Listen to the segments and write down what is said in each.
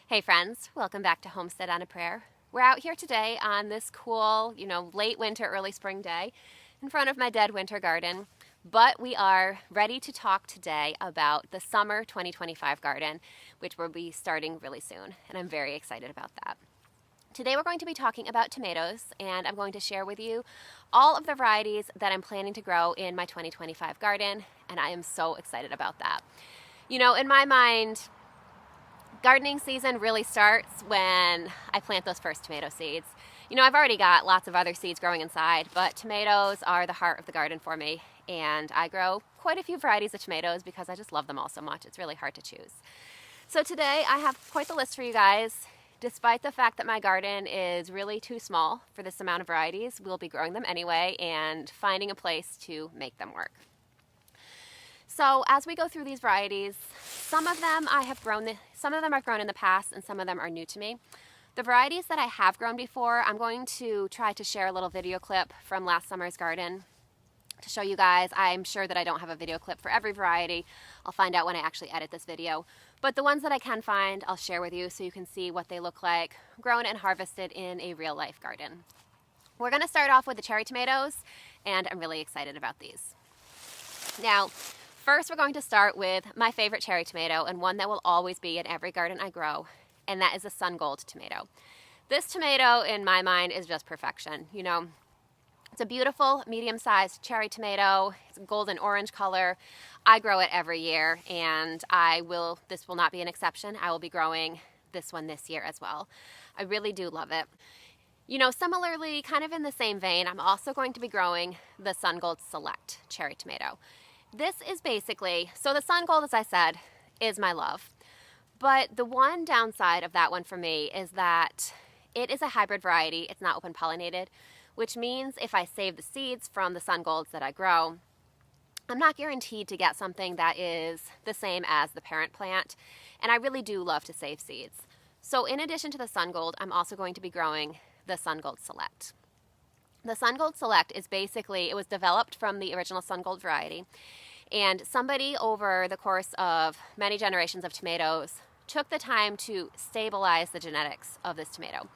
Hey friends, welcome back to Homestead on a Prayer. We're out here today on this cool, late winter, early spring day in front of my dead winter garden. But we are ready to talk today about the summer 2025 garden, which will be starting really soon, and I'm very excited about that. Today we're going to be talking about tomatoes, and I'm going to share with you all of the varieties that I'm planning to grow in my 2025 garden, and I am so excited about that. In my mind, gardening season really starts when I plant those first tomato seeds. I've already got lots of other seeds growing inside, but tomatoes are the heart of the garden for me, and I grow quite a few varieties of tomatoes because I just love them all so much. It's really hard to choose. So today I have quite the list for you guys. Despite the fact that my garden is really too small for this amount of varieties, we'll be growing them anyway and finding a place to make them work. So as we go through these varieties, some of them I've grown in the past and some of them are new to me. The varieties that I have grown before, I'm going to try to share a little video clip from last summer's garden to show you guys. I'm sure that I don't have a video clip for every variety. I'll find out when I actually edit this video. But the ones that I can find, I'll share with you so you can see what they look like grown and harvested in a real life garden. We're going to start off with the cherry tomatoes, and I'm really excited about these. Now, first we're going to start with my favorite cherry tomato, and one that will always be in every garden I grow, and that is a sun gold tomato. This tomato, in my mind, is just perfection. It's a beautiful medium-sized cherry tomato. It's a golden orange color. I grow it every year, and this will not be an exception. I will be growing this one this year as well. I really do love it. Similarly, kind of in the same vein, I'm also going to be growing the Sun Gold Select cherry tomato. This is basically, so the Sun Gold, as I said, is my love. But the one downside of that one for me is that it is a hybrid variety. It's not open pollinated, which means if I save the seeds from the Sun Golds that I grow, I'm not guaranteed to get something that is the same as the parent plant. And I really do love to save seeds. So in addition to the Sun Gold, I'm also going to be growing the Sun Gold Select. The Sun Gold Select is basically, it was developed from the original Sun Gold variety. And somebody over the course of many generations of tomatoes took the time to stabilize the genetics of this tomato.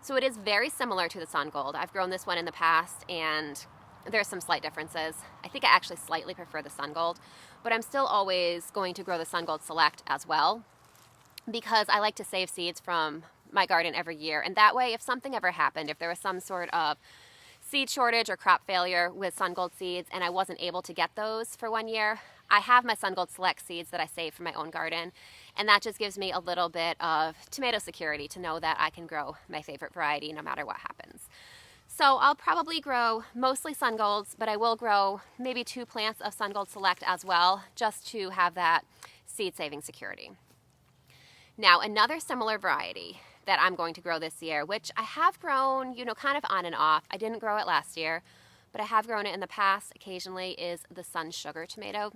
So it is very similar to the Sun Gold. I've grown this one in the past, and there's some slight differences. I think I actually slightly prefer the Sun Gold, but I'm still always going to grow the Sun Gold Select as well because I like to save seeds from my garden every year. And that way, if something ever happened, if there was some sort of seed shortage or crop failure with Sun Gold seeds and I wasn't able to get those for 1 year, I have my Sun Gold Select seeds that I save for my own garden, and that just gives me a little bit of tomato security to know that I can grow my favorite variety no matter what happens. So I'll probably grow mostly Sun Golds, but I will grow maybe 2 plants of Sun Gold Select as well, just to have that seed saving security. Now, another similar variety that I'm going to grow this year, which I have grown, kind of on and off. I didn't grow it last year, but I have grown it in the past occasionally, is the Sun Sugar tomato.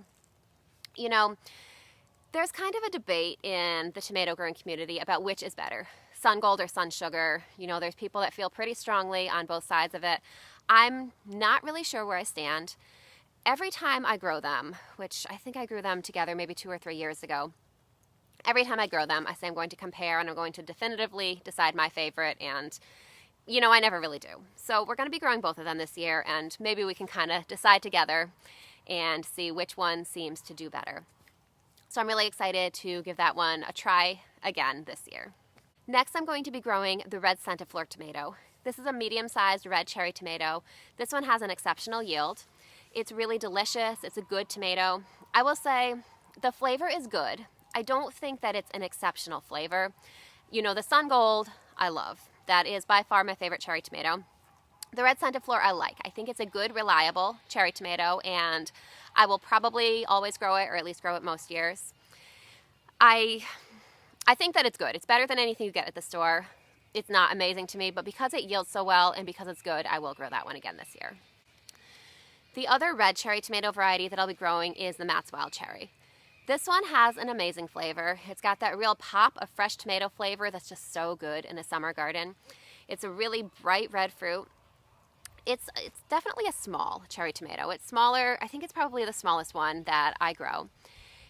There's kind of a debate in the tomato growing community about which is better, Sun Gold or Sun Sugar. There's people that feel pretty strongly on both sides of it. I'm not really sure where I stand. Every time I grow them, which I think I grew them together maybe 2 or 3 years ago, every time I grow them, I say I'm going to compare and I'm going to definitively decide my favorite, and I never really do. So we're going to be growing both of them this year, and maybe we can kind of decide together and see which one seems to do better. So I'm really excited to give that one a try again this year. Next, I'm going to be growing the Red Centiflora tomato. This is a medium-sized red cherry tomato. This one has an exceptional yield. It's really delicious. It's a good tomato. I will say the flavor is good. I don't think that it's an exceptional flavor. The Sun Gold, I love. That is by far my favorite cherry tomato. The Red Centiflora I like. I think it's a good, reliable cherry tomato, and I will probably always grow it, or at least grow it most years. I think that it's good. It's better than anything you get at the store. It's not amazing to me, but because it yields so well and because it's good, I will grow that one again this year. The other red cherry tomato variety that I'll be growing is the Matt's Wild Cherry. This one has an amazing flavor. It's got that real pop of fresh tomato flavor that's just so good in a summer garden. It's a really bright red fruit. It's definitely a small cherry tomato. It's smaller. I think it's probably the smallest one that I grow.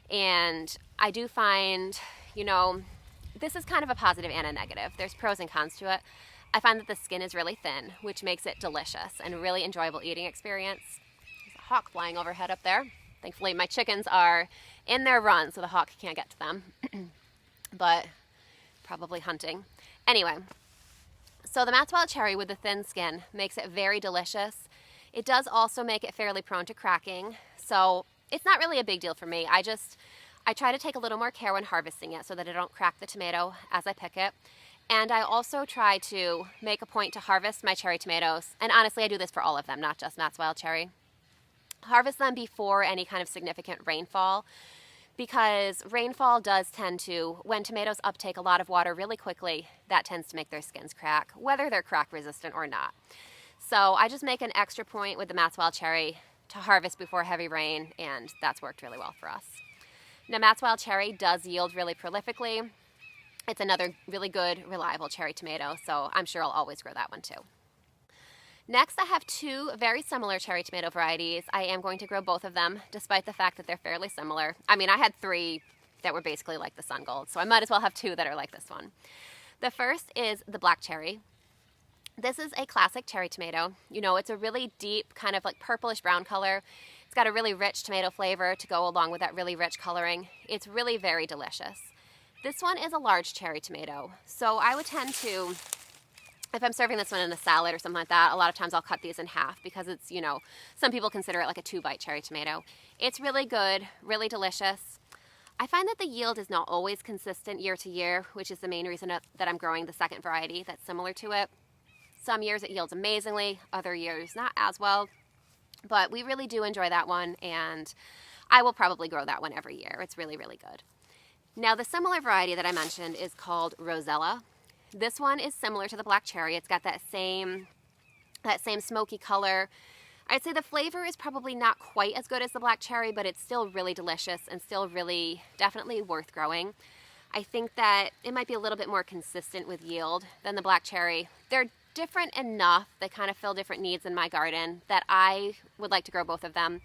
And I do find, this is kind of a positive and a negative. There's pros and cons to it. I find that the skin is really thin, which makes it delicious and a really enjoyable eating experience. There's a hawk flying overhead up there. Thankfully, my chickens are in their run, so the hawk can't get to them, but probably hunting. Anyway, so the Maxwell cherry with the thin skin makes it very delicious. It does also make it fairly prone to cracking, so it's not really a big deal for me. I try to take a little more care when harvesting it so that I don't crack the tomato as I pick it. And I also try to make a point to harvest my cherry tomatoes, and honestly I do this for all of them, not just Maxwell cherry. Harvest them before any kind of significant rainfall, because rainfall does tend to, when tomatoes uptake a lot of water really quickly, that tends to make their skins crack, whether they're crack resistant or not. So I just make an extra point with the Maxwell cherry to harvest before heavy rain, and that's worked really well for us. Now, Maxwell cherry does yield really prolifically. It's another really good, reliable cherry tomato, so I'm sure I'll always grow that one too. Next, I have two very similar cherry tomato varieties. I am going to grow both of them, despite the fact that they're fairly similar. I mean, I had three that were basically like the Sun Gold, so I might as well have two that are like this one. The first is the black cherry. This is a classic cherry tomato. You know, it's a really deep, kind of like purplish brown color. It's got a really rich tomato flavor to go along with that really rich coloring. It's really very delicious. This one is a large cherry tomato, so I would tend to, if I'm serving this one in a salad or something like that, a lot of times I'll cut these in half because it's, you know, some people consider it like a 2-bite cherry tomato. It's really good, really delicious. I find that the yield is not always consistent year to year, which is the main reason that I'm growing the second variety that's similar to it. Some years it yields amazingly, other years not as well, but we really do enjoy that one, and I will probably grow that one every year. It's really, really good. Now, the similar variety that I mentioned is called Rosella. This one is similar to the black cherry. It's got that same smoky color. I'd say the flavor is probably not quite as good as the black cherry, but it's still really delicious and still really definitely worth growing. I think that it might be a little bit more consistent with yield than the black cherry. They're different enough, they kind of fill different needs in my garden, that I would like to grow both of them.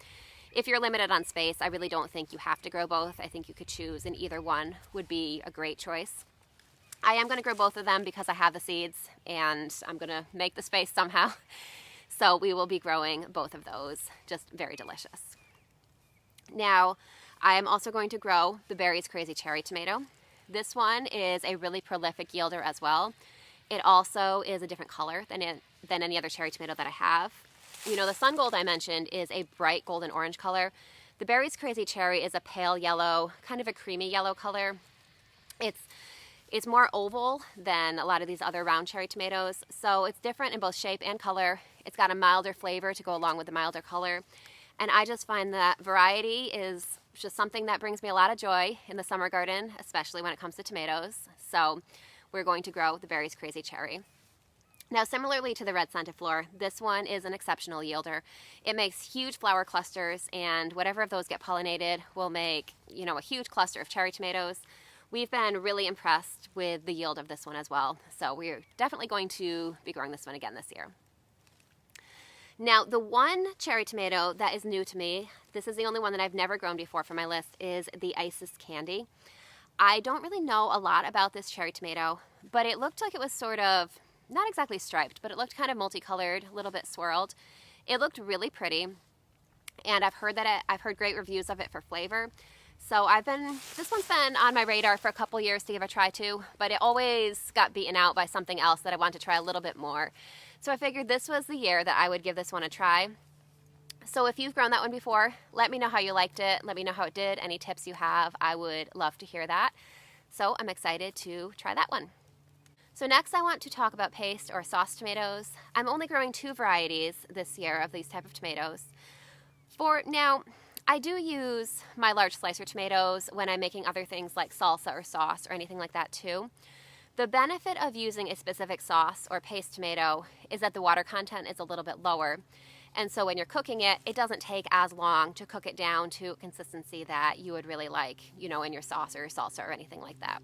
If you're limited on space, I really don't think you have to grow both. I think you could choose, and either one would be a great choice. I am going to grow both of them because I have the seeds, and I'm going to make the space somehow. So we will be growing both of those, just very delicious. Now, I am also going to grow the Berry's Crazy Cherry Tomato. This one is a really prolific yielder as well. It also is a different color than any other cherry tomato that I have. You know, the Sun Gold I mentioned is a bright golden orange color. The Berry's Crazy Cherry is a pale yellow, kind of a creamy yellow color. It's more oval than a lot of these other round cherry tomatoes, so it's different in both shape and color. It's got a milder flavor to go along with the milder color, and I just find that variety is just something that brings me a lot of joy in the summer garden, especially when it comes to tomatoes. So we're going to grow the Berry's Crazy Cherry. Now, similarly to the Red Centiflora, this one is an exceptional yielder. It makes huge flower clusters, and whatever of those get pollinated will make, you know, a huge cluster of cherry tomatoes. We've been really impressed with the yield of this one as well, so we're definitely going to be growing this one again this year. Now, the one cherry tomato that is new to me, this is the only one that I've never grown before for my list, is the Isis Candy. I don't really know a lot about this cherry tomato, but it looked like it was sort of, not exactly striped, but it looked kind of multicolored, a little bit swirled. It looked really pretty, and I've heard great reviews of it for flavor. So this one's been on my radar for a couple years to give a try to, but it always got beaten out by something else that I wanted to try a little bit more. So I figured this was the year that I would give this one a try. So if you've grown that one before, let me know how you liked it. Let me know how it did. Any tips you have, I would love to hear that. So I'm excited to try that one. So next I want to talk about paste or sauce tomatoes. I'm only growing 2 varieties this year of these type of tomatoes. For now, I do use my large slicer tomatoes when I'm making other things like salsa or sauce or anything like that too. The benefit of using a specific sauce or paste tomato is that the water content is a little bit lower. And so when you're cooking it, it doesn't take as long to cook it down to a consistency that you would really like, you know, in your sauce or your salsa or anything like that.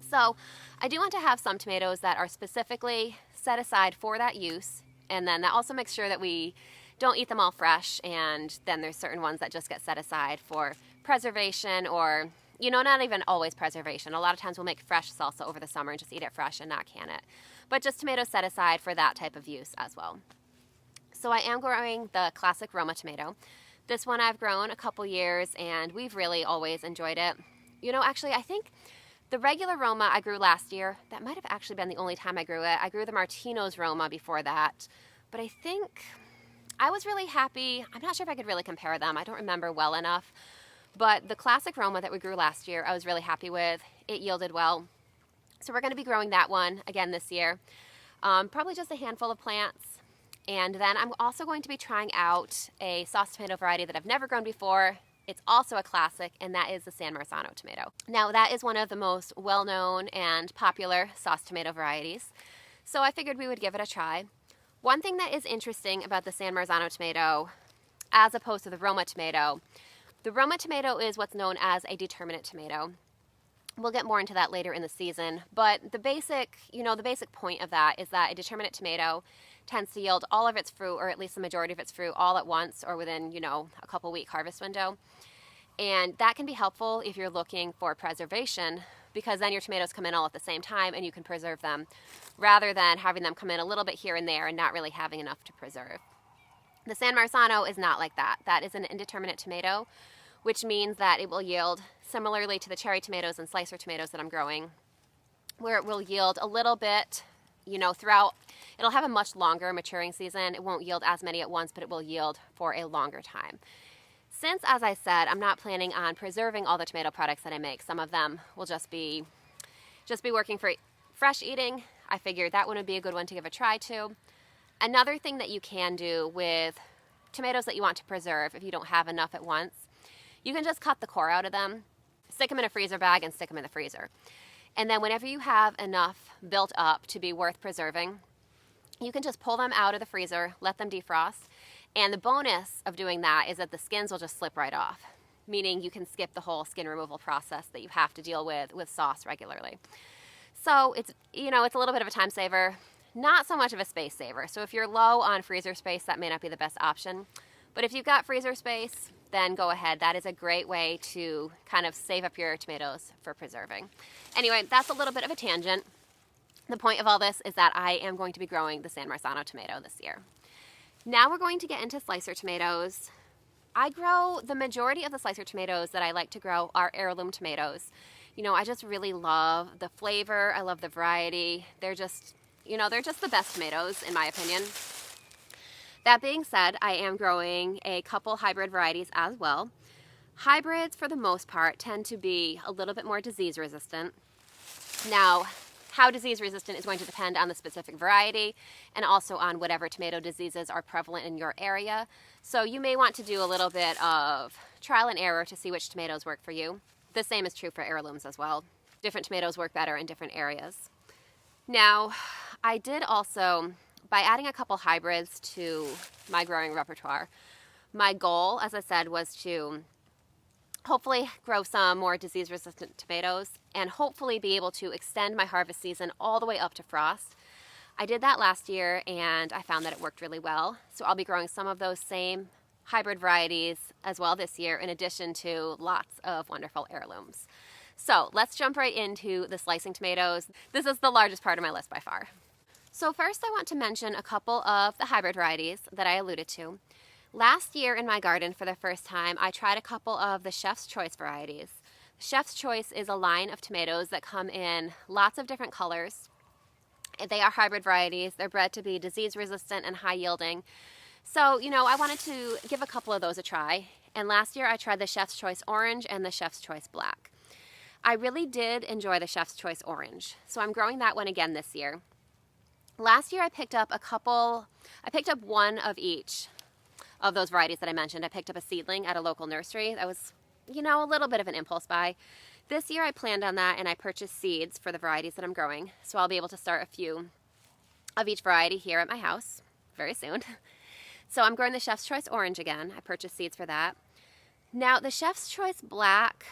So I do want to have some tomatoes that are specifically set aside for that use, and then that also makes sure that we don't eat them all fresh, and then there's certain ones that just get set aside for preservation or not even always preservation. A lot of times we'll make fresh salsa over the summer and just eat it fresh and not can it. But just tomatoes set aside for that type of use as well. So I am growing the classic Roma tomato. This one I've grown a couple years and we've really always enjoyed it. Actually, I think the regular Roma I grew last year, that might have actually been the only time I grew it. I grew the Martino's Roma before that. But I think I was really happy. I'm not sure if I could really compare them. I don't remember well enough. But the classic Roma that we grew last year, I was really happy with. It yielded well. So we're going to be growing that one again this year. Probably just a handful of plants. And then I'm also going to be trying out a sauce tomato variety that I've never grown before. It's also a classic, and that is the San Marzano tomato. Now, that is one of the most well-known and popular sauce tomato varieties. So I figured we would give it a try. One thing that is interesting about the San Marzano tomato, as opposed to the Roma tomato, the Roma tomato is what's known as a determinate tomato. We'll get more into that later in the season, but the basic point of that is that a determinate tomato tends to yield all of its fruit, or at least the majority of its fruit, all at once or within, a couple week harvest window. And that can be helpful if you're looking for preservation, because then your tomatoes come in all at the same time and you can preserve them, rather than having them come in a little bit here and there and not really having enough to preserve. The San Marzano is not like that. That is an indeterminate tomato, which means that it will yield similarly to the cherry tomatoes and slicer tomatoes that I'm growing, where it will yield a little bit, throughout. It'll have a much longer maturing season. It won't yield as many at once, but it will yield for a longer time. Since, as I said, I'm not planning on preserving all the tomato products that I make, some of them will just be working for fresh eating, I figured that one would be a good one to give a try to. Another thing that you can do with tomatoes that you want to preserve, if you don't have enough at once, you can just cut the core out of them, stick them in a freezer bag, and stick them in the freezer. And then whenever you have enough built up to be worth preserving, you can just pull them out of the freezer, let them defrost. And the bonus of doing that is that the skins will just slip right off, meaning you can skip the whole skin removal process that you have to deal with sauce regularly. So it's a little bit of a time saver, not so much of a space saver. So if you're low on freezer space, that may not be the best option. But if you've got freezer space, then go ahead. That is a great way to kind of save up your tomatoes for preserving. Anyway, that's a little bit of a tangent. The point of all this is that I am going to be growing the San Marzano tomato this year. Now we're going to get into slicer tomatoes. The majority of the slicer tomatoes that I like to grow are heirloom tomatoes. I just really love the flavor. I love the variety. They're just the best tomatoes in my opinion. That being said, I am growing a couple hybrid varieties as well. Hybrids, for the most part, tend to be a little bit more disease resistant. Now, how disease resistant is going to depend on the specific variety and also on whatever tomato diseases are prevalent in your area. So you may want to do a little bit of trial and error to see which tomatoes work for you. The same is true for heirlooms as well. Different tomatoes work better in different areas. Now, I did also, by adding a couple hybrids to my growing repertoire, my goal, as I said, was to hopefully grow some more disease-resistant tomatoes and hopefully be able to extend my harvest season all the way up to frost. I did that last year and I found that it worked really well. So I'll be growing some of those same hybrid varieties as well this year, in addition to lots of wonderful heirlooms. So let's jump right into the slicing tomatoes. This is the largest part of my list by far. So first I want to mention a couple of the hybrid varieties that I alluded to. Last year in my garden, for the first time, I tried a couple of the Chef's Choice varieties. Chef's Choice is a line of tomatoes that come in lots of different colors. They are hybrid varieties. They're bred to be disease resistant and high yielding. So, I wanted to give a couple of those a try. And last year I tried the Chef's Choice Orange and the Chef's Choice Black. I really did enjoy the Chef's Choice Orange. So I'm growing that one again this year. Last year I picked up one of each of those varieties that I mentioned. I picked up a seedling at a local nursery. That was, a little bit of an impulse buy. This year I planned on that and I purchased seeds for the varieties that I'm growing. So I'll be able to start a few of each variety here at my house very soon. So I'm growing the Chef's Choice Orange again. I purchased seeds for that. Now the Chef's Choice Black,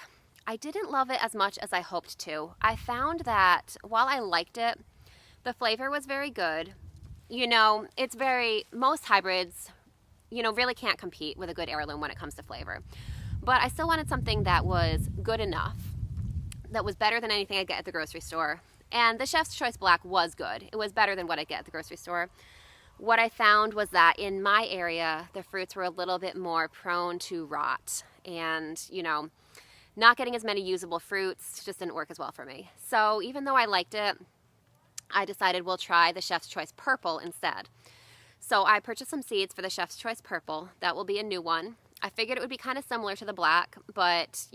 I didn't love it as much as I hoped to. I found that while I liked it, the flavor was very good. Most hybrids, really can't compete with a good heirloom when it comes to flavor. But I still wanted something that was good enough that was better than anything I'd get at the grocery store. And the Chef's Choice Black was good. It was better than what I'd get at the grocery store. What I found was that in my area, the fruits were a little bit more prone to rot. And, not getting as many usable fruits just didn't work as well for me. So even though I liked it, I decided we'll try the Chef's Choice Purple instead. So I purchased some seeds for the Chef's Choice Purple. That will be a new one. I figured it would be kind of similar to the black, but,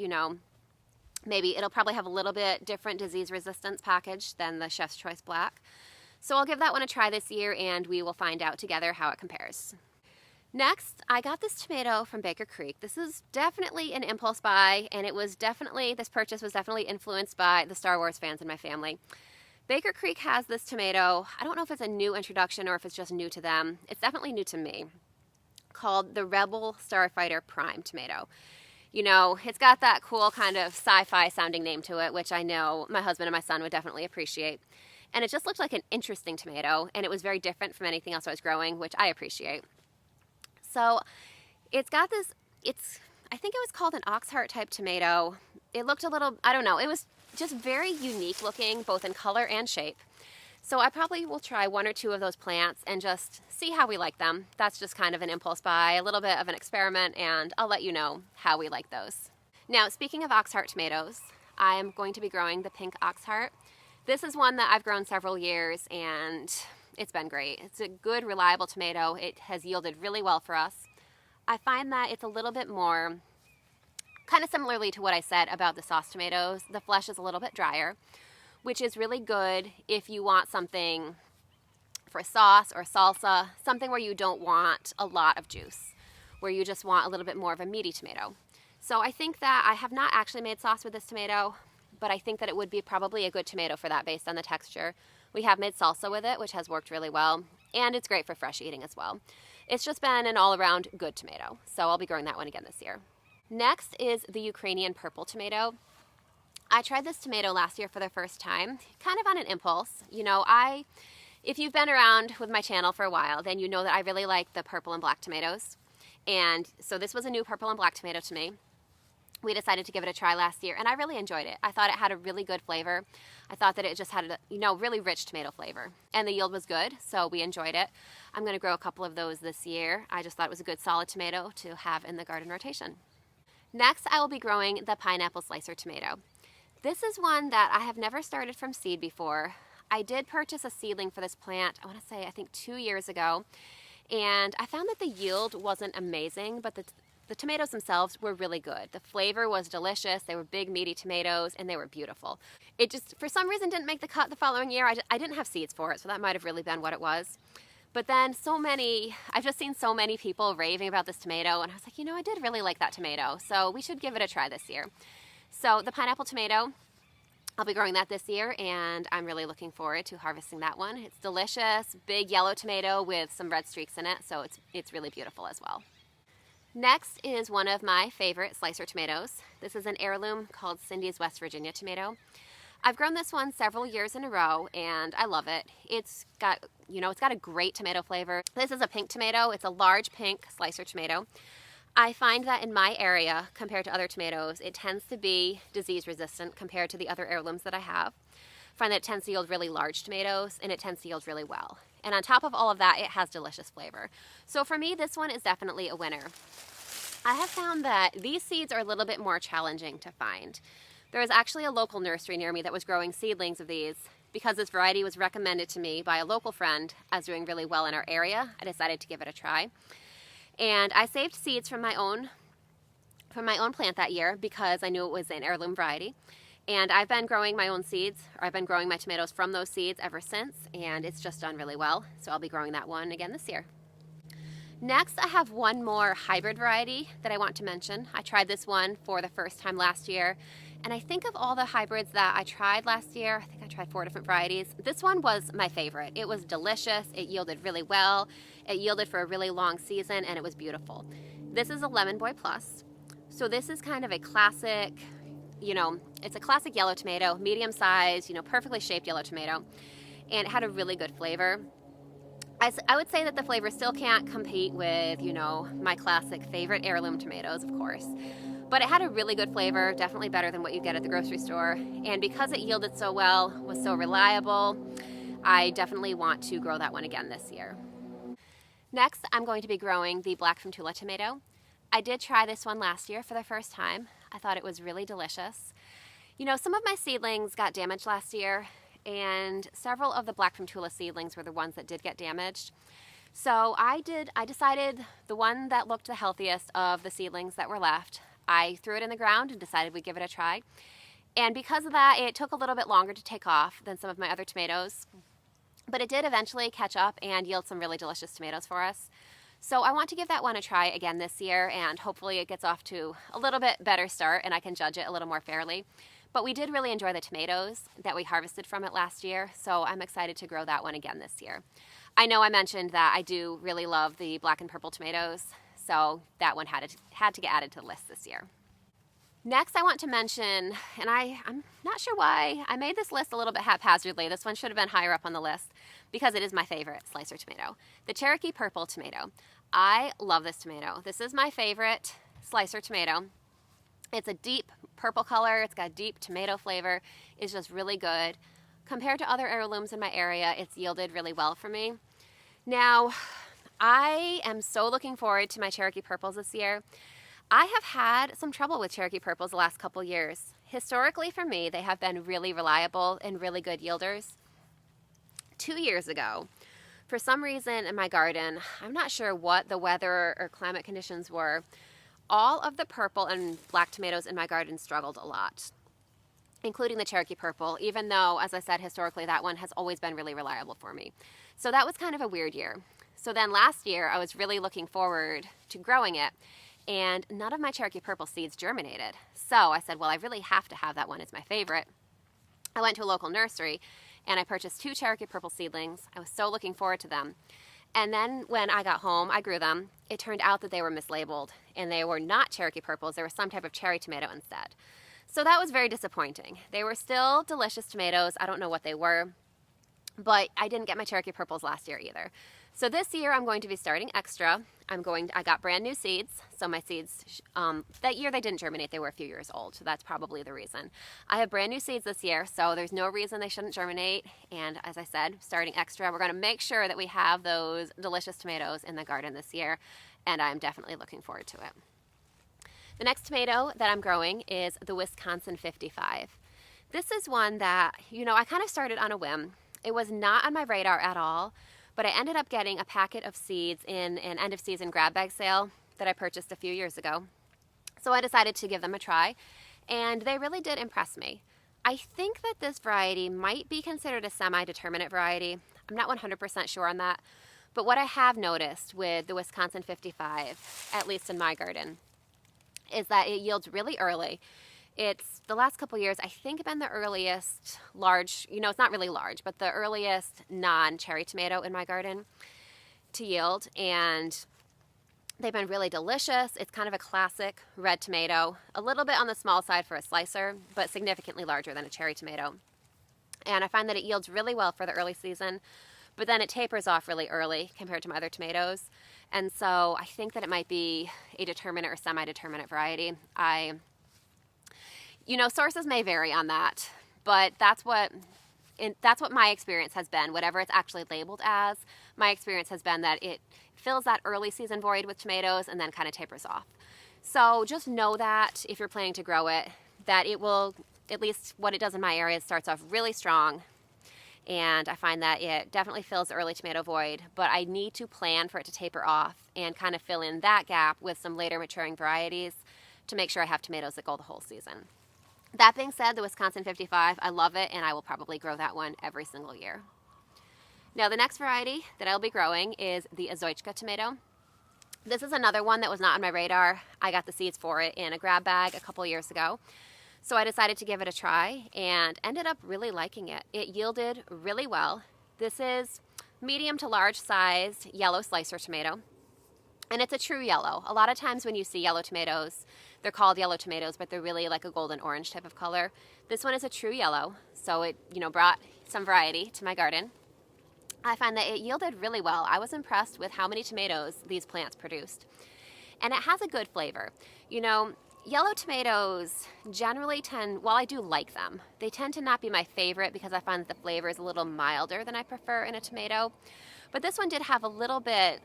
maybe it'll probably have a little bit different disease resistance package than the Chef's Choice Black. So I'll give that one a try this year, and we will find out together how it compares. Next, I got this tomato from Baker Creek. This is definitely an impulse buy, and this purchase was definitely influenced by the Star Wars fans in my family. Baker Creek has this tomato, I don't know if it's a new introduction or if it's just new to them. It's definitely new to me, called the Rebel Starfighter Prime tomato. It's got that cool kind of sci-fi sounding name to it, which I know my husband and my son would definitely appreciate. And it just looked like an interesting tomato, and it was very different from anything else I was growing, which I appreciate. So it's got this, I think it was called an Oxheart type tomato. It looked a little, I don't know, it was just very unique looking, both in color and shape. So I probably will try one or two of those plants and just see how we like them. That's just kind of an impulse buy, a little bit of an experiment, and I'll let you know how we like those. Now, speaking of Oxheart tomatoes, I'm going to be growing the pink Oxheart. This is one that I've grown several years, and it's been great. It's a good, reliable tomato. It has yielded really well for us. I find that it's a little bit more, kind of similarly to what I said about the sauce tomatoes, the flesh is a little bit drier, which is really good if you want something for sauce or salsa, something where you don't want a lot of juice, where you just want a little bit more of a meaty tomato. So I think that I have not actually made sauce with this tomato, but I think that it would be probably a good tomato for that based on the texture. We have made salsa with it, which has worked really well, and it's great for fresh eating as well. It's just been an all-around good tomato, so I'll be growing that one again this year. Next is the Ukrainian purple tomato. I tried this tomato last year for the first time, kind of on an impulse. If you've been around with my channel for a while, then you know that I really like the purple and black tomatoes. And so this was a new purple and black tomato to me. We decided to give it a try last year, and I really enjoyed it. I thought it had a really good flavor. I thought that it just had a really rich tomato flavor, and the yield was good, so we enjoyed it. I'm going to grow a couple of those this year. I just thought it was a good solid tomato to have in the garden rotation. Next, I will be growing the pineapple slicer tomato. This is one that I have never started from seed before. I did purchase a seedling for this plant, I think 2 years ago, and I found that the yield wasn't amazing, but the tomatoes themselves were really good. The flavor was delicious. They were big, meaty tomatoes, and they were beautiful. It just, for some reason, didn't make the cut the following year. I didn't have seeds for it, so that might have really been what it was. But then I've just seen so many people raving about this tomato, and I was like, I did really like that tomato, so we should give it a try this year. So the pineapple tomato, I'll be growing that this year, and I'm really looking forward to harvesting that one. It's delicious, big yellow tomato with some red streaks in it, so it's really beautiful as well. Next is one of my favorite slicer tomatoes. This is an heirloom called Cindy's West Virginia tomato. I've grown this one several years in a row, and I love it. It's got a great tomato flavor. This is a pink tomato. It's a large pink slicer tomato. I find that in my area, compared to other tomatoes, it tends to be disease resistant compared to the other heirlooms that I have. I find that it tends to yield really large tomatoes, and it tends to yield really well. And on top of all of that, it has delicious flavor. So for me, this one is definitely a winner. I have found that these seeds are a little bit more challenging to find. There was actually a local nursery near me that was growing seedlings of these. Because this variety was recommended to me by a local friend as doing really well in our area, I decided to give it a try. And I saved seeds from my own plant that year because I knew it was an heirloom variety. And I've been growing my own seeds, or I've been growing my tomatoes from those seeds ever since, and it's just done really well. So I'll be growing that one again this year. Next, I have one more hybrid variety that I want to mention. I tried this one for the first time last year, and I think of all the hybrids that I tried last year, I think I tried 4 different varieties. This one was my favorite. It was delicious, it yielded really well, it yielded for a really long season, and it was beautiful. This is a Lemon Boy Plus. So this is kind of a classic, it's a classic yellow tomato, medium size, perfectly shaped yellow tomato, and it had a really good flavor. I would say that the flavor still can't compete with, my classic favorite heirloom tomatoes, of course. But it had a really good flavor, definitely better than what you get at the grocery store. And because it yielded so well, was so reliable, I definitely want to grow that one again this year. Next, I'm going to be growing the Black from Tula tomato. I did try this one last year for the first time. I thought it was really delicious. You know, some of my seedlings got damaged last year, and several of the Black from Tula seedlings were the ones that did get damaged. So I decided the one that looked the healthiest of the seedlings that were left, I threw it in the ground and decided we'd give it a try. And because of that, it took a little bit longer to take off than some of my other tomatoes, but it did eventually catch up and yield some really delicious tomatoes for us. So I want to give that one a try again this year, and hopefully it gets off to a little bit better start and I can judge it a little more fairly. But we did really enjoy the tomatoes that we harvested from it last year, so I'm excited to grow that one again this year. I know I mentioned that I do really love the black and purple tomatoes, so that one had to get added to the list this year. Next, I want to mention, and I'm not sure why, I made this list a little bit haphazardly. This one should have been higher up on the list because it is my favorite slicer tomato, the Cherokee Purple tomato. I love this tomato. This is my favorite slicer tomato. It's a deep purple color. It's got deep tomato flavor. It's just really good. Compared to other heirlooms in my area, it's yielded really well for me. Now, I am so looking forward to my Cherokee Purples this year. I have had some trouble with Cherokee Purples the last couple years. Historically, for me, they have been really reliable and really good yielders. 2 years ago, for some reason in my garden, I'm not sure what the weather or climate conditions were, all of the purple and black tomatoes in my garden struggled a lot, including the Cherokee Purple, even though, as I said, historically that one has always been really reliable for me. So that was kind of a weird year. So then last year, I was really looking forward to growing it, and none of my Cherokee Purple seeds germinated. So I said, well, I really have to have that one as my favorite. I went to a local nursery and I purchased 2 Cherokee Purple seedlings. I was so looking forward to them. And then when I got home, I grew them. It turned out that they were mislabeled and they were not Cherokee Purples. They were some type of cherry tomato instead. So that was very disappointing. They were still delicious tomatoes. I don't know what they were, but I didn't get my Cherokee Purples last year either. So this year I'm going to be starting extra. I got brand new seeds. So my seeds, that year they didn't germinate. They were a few years old. So that's probably the reason. I have brand new seeds this year. So there's no reason they shouldn't germinate. And as I said, starting extra, we're going to make sure that we have those delicious tomatoes in the garden this year. And I'm definitely looking forward to it. The next tomato that I'm growing is the Wisconsin 55. This is one that, I kind of started on a whim. It was not on my radar at all. But I ended up getting a packet of seeds in an end of season grab bag sale that I purchased a few years ago. So I decided to give them a try, and they really did impress me. I think that this variety might be considered a semi-determinate variety. I'm not 100% sure on that, but what I have noticed with the Wisconsin 55, at least in my garden, is that it yields really early. It's the last couple years, I think, been the earliest large, it's not really large, but the earliest non-cherry tomato in my garden to yield. And they've been really delicious. It's kind of a classic red tomato, a little bit on the small side for a slicer, but significantly larger than a cherry tomato. And I find that it yields really well for the early season, but then it tapers off really early compared to my other tomatoes. And so I think that it might be a determinate or semi-determinate variety. Sources may vary on that, but that's what my experience has been. Whatever it's actually labeled as, my experience has been that it fills that early season void with tomatoes and then kind of tapers off. So just know that if you're planning to grow it, that it will, at least what it does in my area, it starts off really strong. And I find that it definitely fills the early tomato void, but I need to plan for it to taper off and kind of fill in that gap with some later maturing varieties to make sure I have tomatoes that go the whole season. That being said, the Wisconsin 55, I love it, and I will probably grow that one every single year. Now, the next variety that I'll be growing is the Azoichka tomato. This is another one that was not on my radar. I got the seeds for it in a grab bag a couple years ago. So I decided to give it a try and ended up really liking it. It yielded really well. This is medium to large sized yellow slicer tomato. And it's a true yellow. A lot of times when you see yellow tomatoes, they're called yellow tomatoes, but they're really like a golden orange type of color. This one is a true yellow, so it, brought some variety to my garden. I find that it yielded really well. I was impressed with how many tomatoes these plants produced. And it has a good flavor. Yellow tomatoes generally tend, while I do like them, they tend to not be my favorite because I find that the flavor is a little milder than I prefer in a tomato. But this one did have a little bit,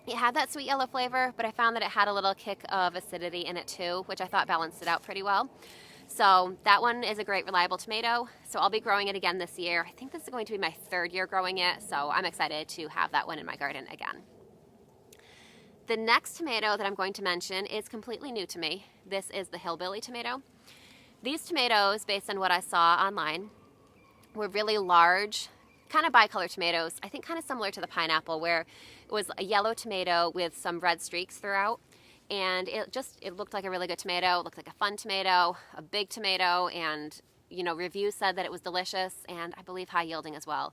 it had that sweet yellow flavor, but I found that it had a little kick of acidity in it too, which I thought balanced it out pretty well. So that one is a great reliable tomato. So I'll be growing it again this year. I think this is going to be my third year growing it, so I'm excited to have that one in my garden again. The next tomato that I'm going to mention is completely new to me. This is the hillbilly tomato. These tomatoes, based on what I saw online, were really large, kind of bicolor tomatoes. I think kind of similar to the pineapple, where it was a yellow tomato with some red streaks throughout. And it looked like a really good tomato. It looked like a fun tomato, a big tomato, and reviews said that it was delicious and I believe high yielding as well.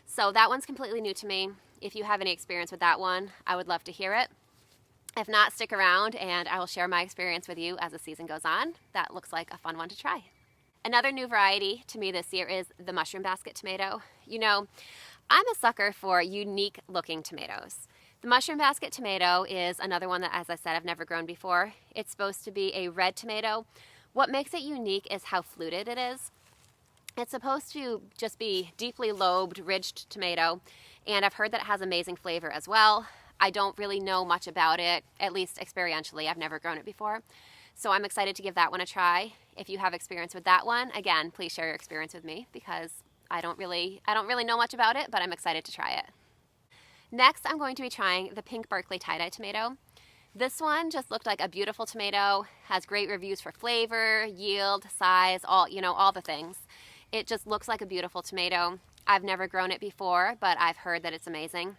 So that one's completely new to me. If you have any experience with that one, I would love to hear it. If not, stick around and I will share my experience with you as the season goes on. That looks like a fun one to try. Another new variety to me this year is the mushroom basket tomato. I'm a sucker for unique looking tomatoes. The mushroom basket tomato is another one that, as I said, I've never grown before. It's supposed to be a red tomato. What makes it unique is how fluted it is. It's supposed to just be deeply lobed, ridged tomato, and I've heard that it has amazing flavor as well. I don't really know much about it, at least experientially. I've never grown it before. So I'm excited to give that one a try. If you have experience with that one, again, please share your experience with me because I don't really know much about it, but I'm excited to try it. Next, I'm going to be trying the pink Berkeley tie-dye tomato. This one just looked like a beautiful tomato, has great reviews for flavor, yield, size, all the things. It just looks like a beautiful tomato. I've never grown it before, but I've heard that it's amazing.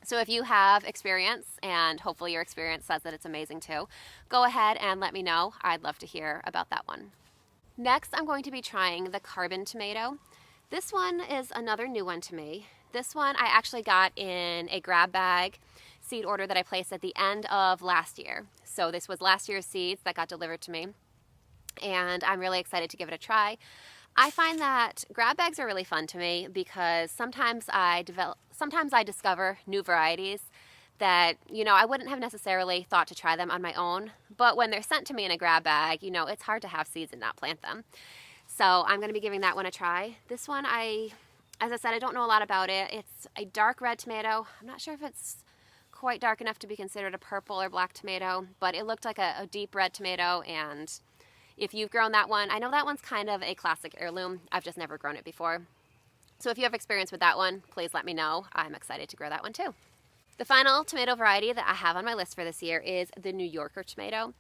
So if you have experience, and hopefully your experience says that it's amazing too, go ahead and let me know. I'd love to hear about that one. Next, I'm going to be trying the carbon tomato. This one is another new one to me. This one I actually got in a grab bag seed order that I placed at the end of last year. So this was last year's seeds that got delivered to me, and I'm really excited to give it a try. I find that grab bags are really fun to me because sometimes I discover new varieties that, I wouldn't have necessarily thought to try them on my own, but when they're sent to me in a grab bag, it's hard to have seeds and not plant them. So I'm going to be giving that one a try. This one, as I said, I don't know a lot about it. It's a dark red tomato. I'm not sure if it's quite dark enough to be considered a purple or black tomato, but it looked like a deep red tomato, and if you've grown that one, I know that one's kind of a classic heirloom. I've just never grown it before. So if you have experience with that one, please let me know. I'm excited to grow that one too. The final tomato variety that I have on my list for this year is the New Yorker tomato.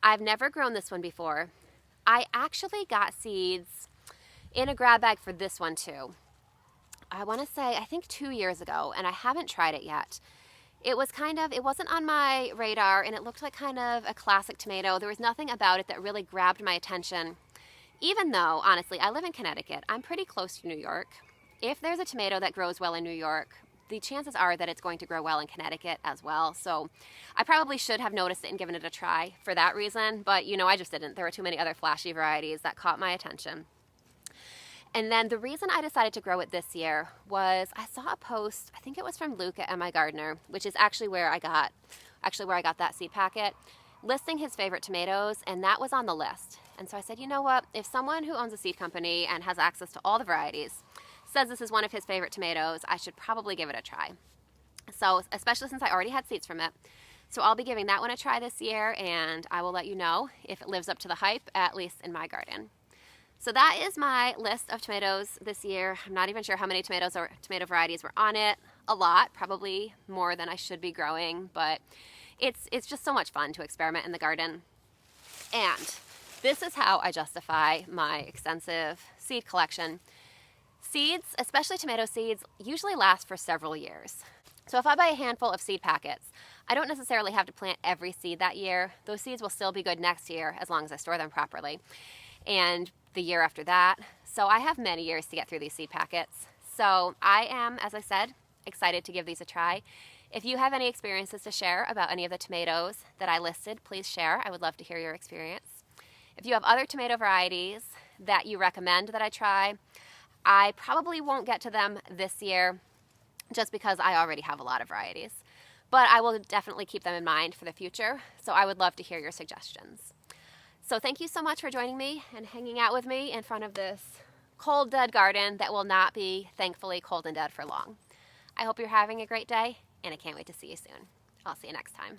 I've never grown this one before. I actually got seeds in a grab bag for this one too. I want to say, I think 2 years ago, and I haven't tried it yet. It wasn't on my radar, and it looked like kind of a classic tomato. There was nothing about it that really grabbed my attention. Even though, honestly, I live in Connecticut, I'm pretty close to New York. If there's a tomato that grows well in New York, the chances are that it's going to grow well in Connecticut as well. So I probably should have noticed it and given it a try for that reason, but I just didn't. There were too many other flashy varieties that caught my attention. And then the reason I decided to grow it this year was I saw a post, I think it was from Luke at My Gardener, which is actually where I got that seed packet, listing his favorite tomatoes, and that was on the list. And so I said, you know what, if someone who owns a seed company and has access to all the varieties says this is one of his favorite tomatoes, I should probably give it a try. So, especially since I already had seeds from it. So I'll be giving that one a try this year, and I will let you know if it lives up to the hype, at least in my garden. So that is my list of tomatoes this year. I'm not even sure how many tomatoes or tomato varieties were on it. A lot, probably more than I should be growing, but it's just so much fun to experiment in the garden. And this is how I justify my extensive seed collection. Seeds, especially tomato seeds, usually last for several years. So if I buy a handful of seed packets, I don't necessarily have to plant every seed that year. Those seeds will still be good next year as long as I store them properly. And the year after that. So I have many years to get through these seed packets. So I am, as I said, excited to give these a try. If you have any experiences to share about any of the tomatoes that I listed, please share. I would love to hear your experience. If you have other tomato varieties that you recommend that I try, I probably won't get to them this year just because I already have a lot of varieties. But I will definitely keep them in mind for the future, so I would love to hear your suggestions. So thank you so much for joining me and hanging out with me in front of this cold, dead garden that will not be, thankfully, cold and dead for long. I hope you're having a great day, and I can't wait to see you soon. I'll see you next time.